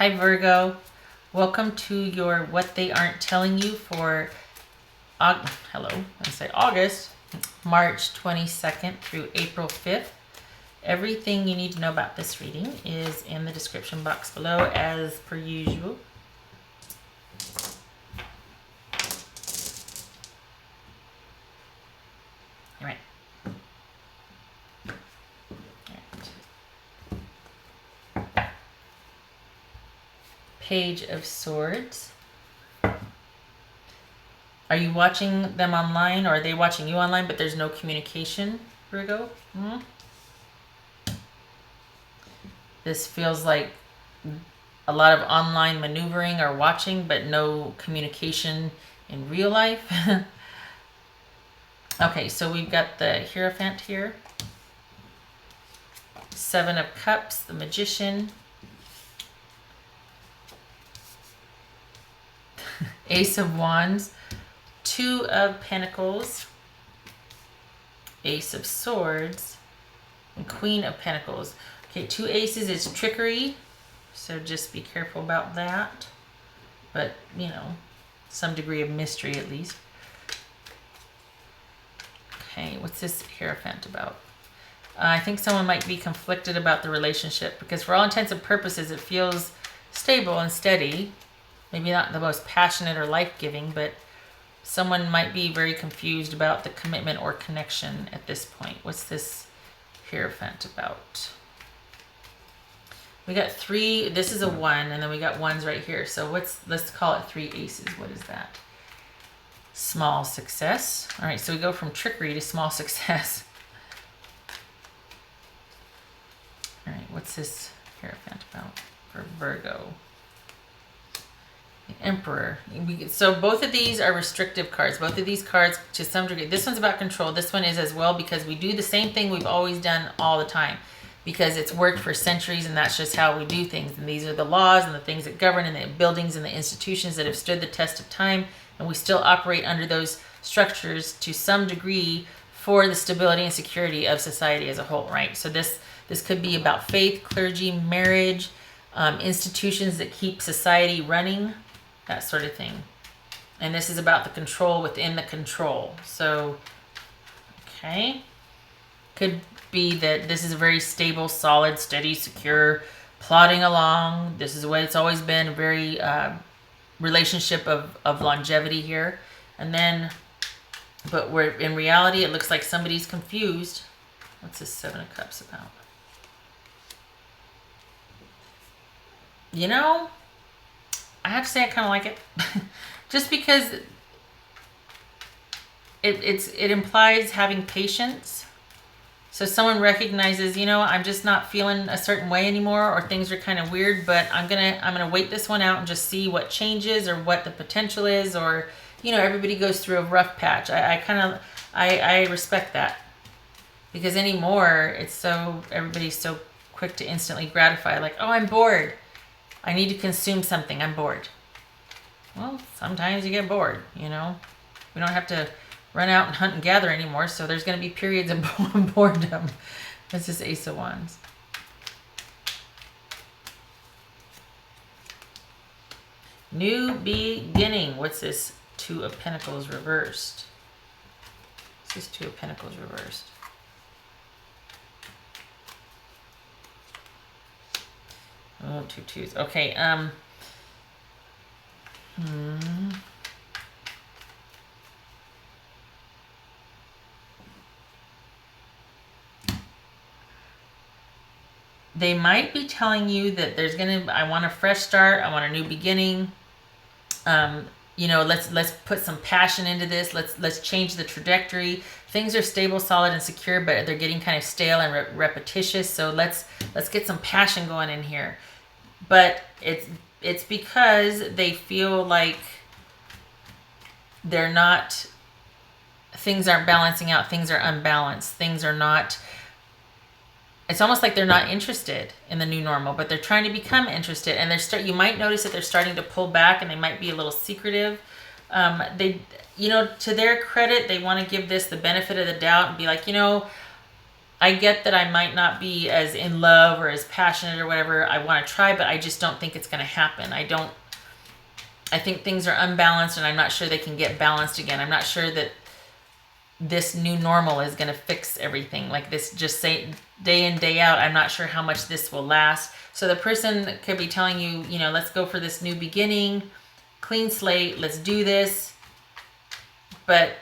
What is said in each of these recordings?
Hi Virgo, welcome to your What They Aren't Telling You for August, March 22nd through April 5th. Everything you need to know about this reading is in the description box below as per usual. All right. Page of Swords. Are you watching them online, or are they watching you online, but there's no communication, Virgo? This feels like a lot of online maneuvering or watching, but no communication in real life. Okay, so we've got the Hierophant here. Seven of Cups, the Magician. Ace of Wands. Two of Pentacles. Ace of Swords. And Queen of Pentacles. Okay, two aces is trickery, so just be careful about that. But, you know, some degree of mystery at least. Okay, what's this Hierophant about? I think someone might be conflicted about the relationship because for all intents and purposes it feels stable and steady. Maybe not the most passionate or life-giving, but someone might be very confused about the commitment or connection at this point. What's this Hierophant about? We got three, this is a one, and then we got ones right here. So let's call it three aces. What is that? Small success. All right, so we go from trickery to small success. All right, what's this Hierophant about for Virgo? The Emperor. So both of these are restrictive cards. Both of these cards, to some degree, this one's about control. This one is as well because we do the same thing we've always done all the time. Because it's worked for centuries and that's just how we do things. And these are the laws and the things that govern and the buildings and the institutions that have stood the test of time. And we still operate under those structures to some degree for the stability and security of society as a whole, right? So this could be about faith, clergy, marriage, institutions that keep society running, that sort of thing. And this is about the control within the control. So, okay. Could be that this is a very stable, solid, steady, secure, plodding along. This is the way it's always been, a very relationship of longevity here. And then, but where in reality it looks like somebody's confused. What's this Seven of Cups about? You know, I have to say I kind of like it. Just because it implies having patience. So someone recognizes, you know, I'm just not feeling a certain way anymore, or things are kind of weird, but I'm gonna wait this one out and just see what changes or what the potential is, or, you know, everybody goes through a rough patch. I respect that, because anymore it's so, everybody's so quick to instantly gratify, like, oh, I'm bored, I need to consume something, I'm bored. Well, sometimes you get bored, you know. We don't have to run out and hunt and gather anymore, so there's going to be periods of boredom. This is Ace of Wands. New beginning. What's this Two of Pentacles reversed? What's this Two of Pentacles reversed? Oh, two twos. Okay, they might be telling you that there's I want a fresh start, I want a new beginning. You know, let's put some passion into this. Let's change the trajectory. Things are stable, solid, and secure, but they're getting kind of stale and repetitious. So let's get some passion going in here. But it's because they feel like they're not, things aren't balancing out, things are unbalanced, things are not, it's almost like they're not interested in the new normal, but they're trying to become interested, and you might notice that they're starting to pull back and they might be a little secretive. They, you know, to their credit, they want to give this the benefit of the doubt and be like, you know, I get that I might not be as in love or as passionate or whatever I want to try, but I just don't think it's going to happen. I think things are unbalanced, and I'm not sure they can get balanced again. I'm not sure that this new normal is going to fix everything. Like this, just say day in, day out, I'm not sure how much this will last. So the person could be telling you, you know, let's go for this new beginning, clean slate, let's do this. But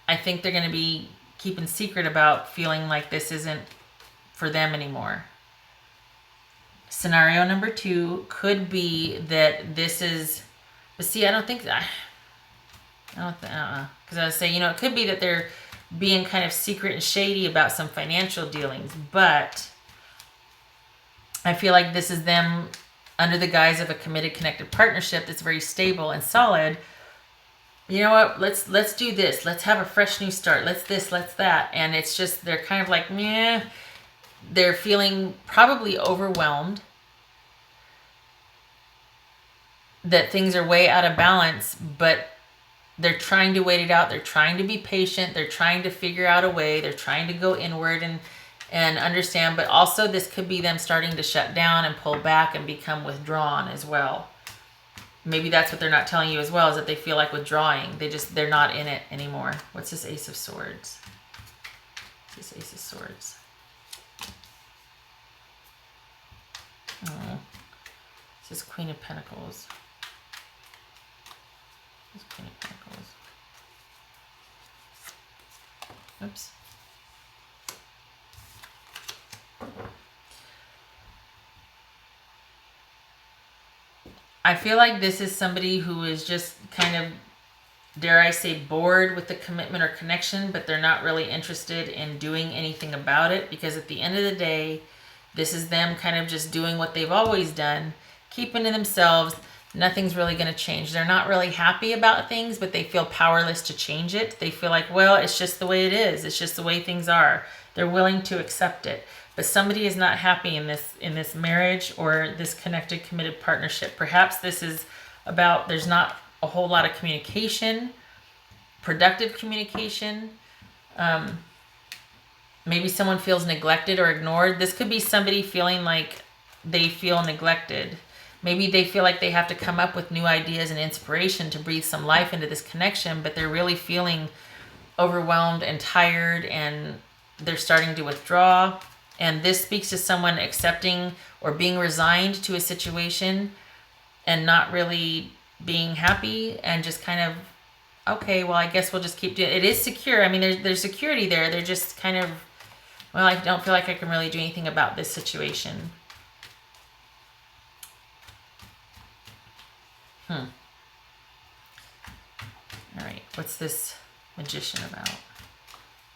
I think they're going to be keeping secret about feeling like this isn't for them anymore. Scenario number 2 could be that this is, but see, I don't think that, because I was saying, you know, it could be that they're being kind of secret and shady about some financial dealings, but I feel like this is them under the guise of a committed, connected partnership that's very stable and solid. You know what, let's do this, let's have a fresh new start, let's this, let's that. And it's just, they're kind of like, meh. They're feeling probably overwhelmed that things are way out of balance, but they're trying to wait it out. They're trying to be patient. They're trying to figure out a way. They're trying to go inward and understand. But also this could be them starting to shut down and pull back and become withdrawn as well. Maybe that's what they're not telling you as well, is that they feel like withdrawing. They're not in it anymore. What's this Ace of Swords? What's this Ace of Swords? Oh, this is Queen of Pentacles. This is Queen of Pentacles. Oops. I feel like this is somebody who is just kind of, dare I say, bored with the commitment or connection, but they're not really interested in doing anything about it, because at the end of the day, this is them kind of just doing what they've always done, keeping to themselves. Nothing's really going to change. They're not really happy about things, but they feel powerless to change it. They feel like, well, it's just the way it is. It's just the way things are. They're willing to accept it. But somebody is not happy in this marriage or this connected, committed partnership. Perhaps this is about, there's not a whole lot of communication, productive communication. Maybe someone feels neglected or ignored. This could be somebody feeling like they feel neglected. Maybe they feel like they have to come up with new ideas and inspiration to breathe some life into this connection, but they're really feeling overwhelmed and tired, and they're starting to withdraw. And this speaks to someone accepting or being resigned to a situation and not really being happy, and just kind of, okay, well, I guess we'll just keep doing it. It is secure. I mean, there's security there. They're just kind of, well, I don't feel like I can really do anything about this situation. All right, what's this Magician about?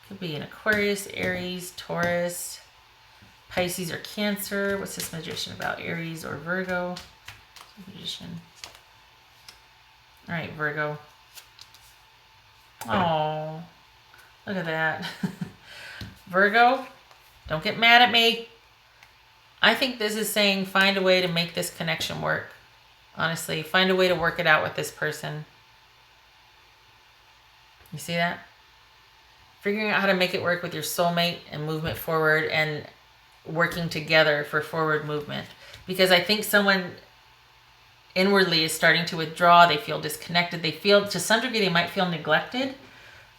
Could be an Aquarius, Aries, Taurus, Pisces, or Cancer. What's this Magician about? Aries or Virgo? Magician. All right, Virgo. Oh, look at that. Virgo, don't get mad at me. I think this is saying find a way to make this connection work. Honestly, find a way to work it out with this person. You see that? Figuring out how to make it work with your soulmate and movement forward, and working together for forward movement. Because I think someone inwardly is starting to withdraw. They feel disconnected. They feel, to some degree, they might feel neglected,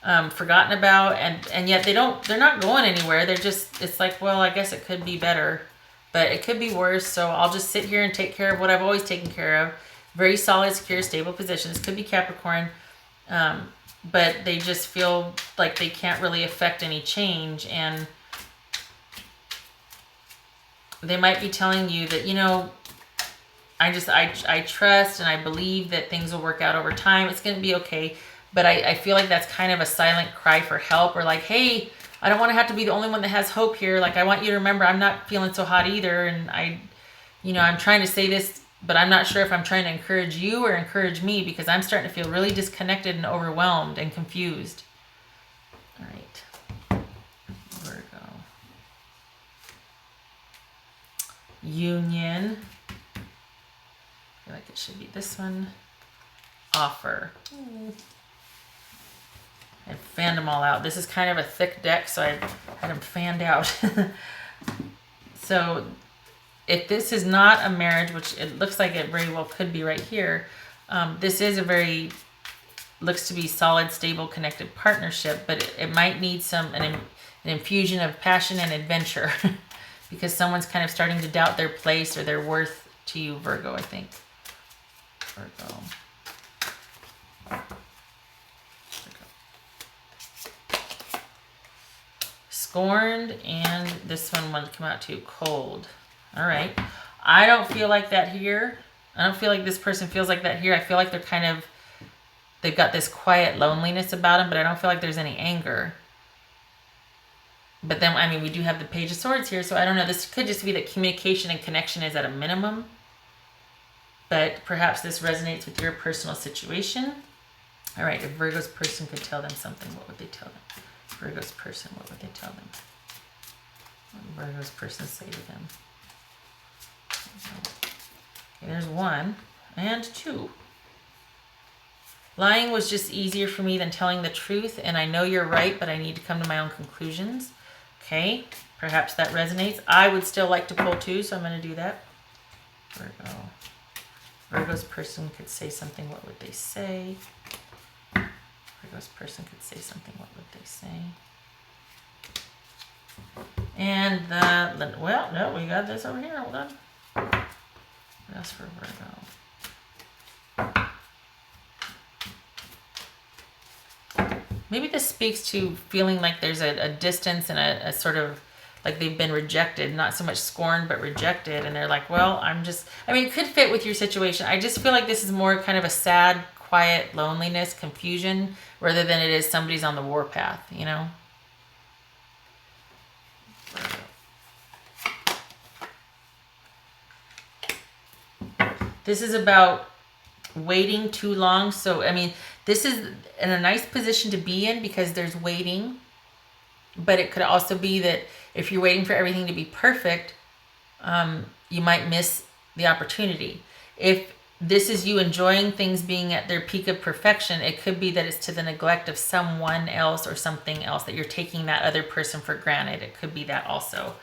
forgotten about, and yet they're not going anywhere. They're just, it's like, well, I guess it could be better, but it could be worse. So I'll just sit here and take care of what I've always taken care of. Very solid, secure, stable position. This could be Capricorn. But they just feel like they can't really affect any change, and they might be telling you that, you know, I trust and I believe that things will work out over time. It's going to be okay. But I feel like that's kind of a silent cry for help, or like, hey, I don't want to have to be the only one that has hope here. Like, I want you to remember I'm not feeling so hot either. And I'm trying to say this, but I'm not sure if I'm trying to encourage you or encourage me, because I'm starting to feel really disconnected and overwhelmed and confused. All right. Virgo. Union. I feel like it should be this one. Offer. I fanned them all out. This is kind of a thick deck, so I had them fanned out. So if this is not a marriage, which it looks like it very well could be right here, this is a very, looks to be solid, stable, connected partnership, but it might need an infusion of passion and adventure because someone's kind of starting to doubt their place or their worth to you, Virgo, I think. Virgo. Scorned, and this one wanted to come out too, cold. All right. I don't feel like that here. I don't feel like this person feels like that here. I feel like they're kind of, they've got this quiet loneliness about them, but I don't feel like there's any anger. But then, I mean, we do have the Page of Swords here, so I don't know. This could just be that communication and connection is at a minimum. But perhaps this resonates with your personal situation. All right, if Virgo's person could tell them something, what would they tell them? Virgo's person, what would they tell them? What would Virgo's person say to them? Okay, there's 1 and 2. Lying was just easier for me than telling the truth, and I know you're right, but I need to come to my own conclusions. Okay, perhaps that resonates. I would still like to pull 2, so I'm going to do that. Virgo. Virgo's person could say something, what would they say? Virgo's person could say something, what would they say? And well, no, we got this over here. Hold on. What else for Virgo? Maybe this speaks to feeling like there's a distance and a sort of like they've been rejected, not so much scorned, but rejected. And they're like, well, I mean, it could fit with your situation. I just feel like this is more kind of a sad, quiet loneliness, confusion, rather than it is somebody's on the warpath, you know? This is about waiting too long. So, I mean, this is in a nice position to be in because there's waiting. But it could also be that if you're waiting for everything to be perfect, you might miss the opportunity. If this is you enjoying things being at their peak of perfection, it could be that it's to the neglect of someone else or something else, that you're taking that other person for granted. It could be that also.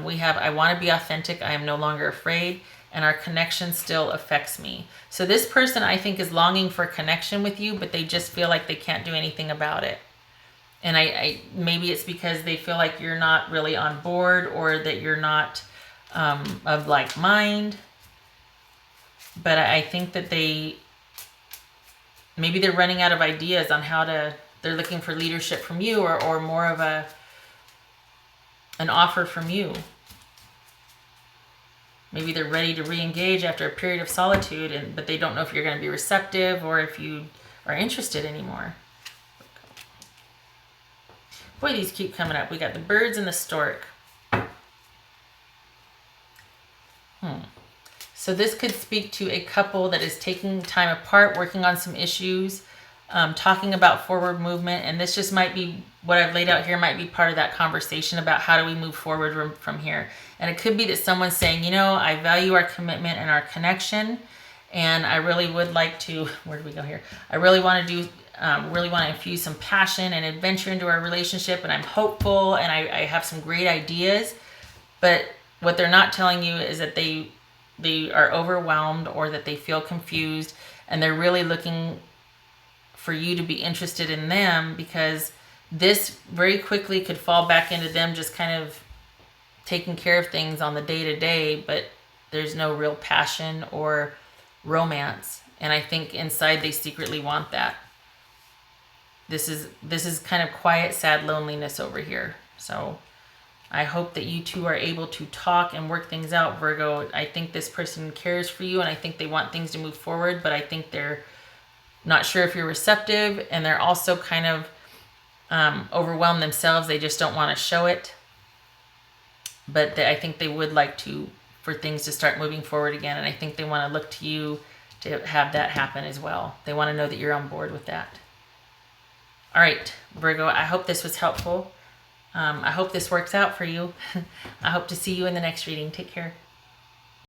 We have, I want to be authentic. I am no longer afraid. And our connection still affects me. So this person, I think, is longing for connection with you, but they just feel like they can't do anything about it. And I maybe it's because they feel like you're not really on board, or that you're not of like mind. But I think that maybe they're running out of ideas on how to, they're looking for leadership from you, or more of an offer from you. Maybe they're ready to re-engage after a period of solitude, but they don't know if you're going to be receptive or if you are interested anymore. Boy, these keep coming up. We got the birds and the stork. So this could speak to a couple that is taking time apart, working on some issues, talking about forward movement. And this just might be, what I've laid out here might be part of that conversation about how do we move forward from here. And it could be that someone's saying, you know, I value our commitment and our connection, and I really would like to, where do we go here? I really want to really want to infuse some passion and adventure into our relationship, and I'm hopeful, and I have some great ideas. But what they're not telling you is that they are overwhelmed, or that they feel confused, and they're really looking for you to be interested in them, because this very quickly could fall back into them just kind of taking care of things on the day-to-day, but there's no real passion or romance. And I think inside they secretly want that. This is kind of quiet, sad loneliness over here. So I hope that you two are able to talk and work things out, Virgo. I think this person cares for you, and I think they want things to move forward, but I think they're not sure if you're receptive, and they're also kind of overwhelmed themselves. They just don't want to show it. But I think they would like for things to start moving forward again, and I think they want to look to you to have that happen as well. They want to know that you're on board with that. All right, Virgo, I hope this was helpful. I hope this works out for you. I hope to see you in the next reading. Take care.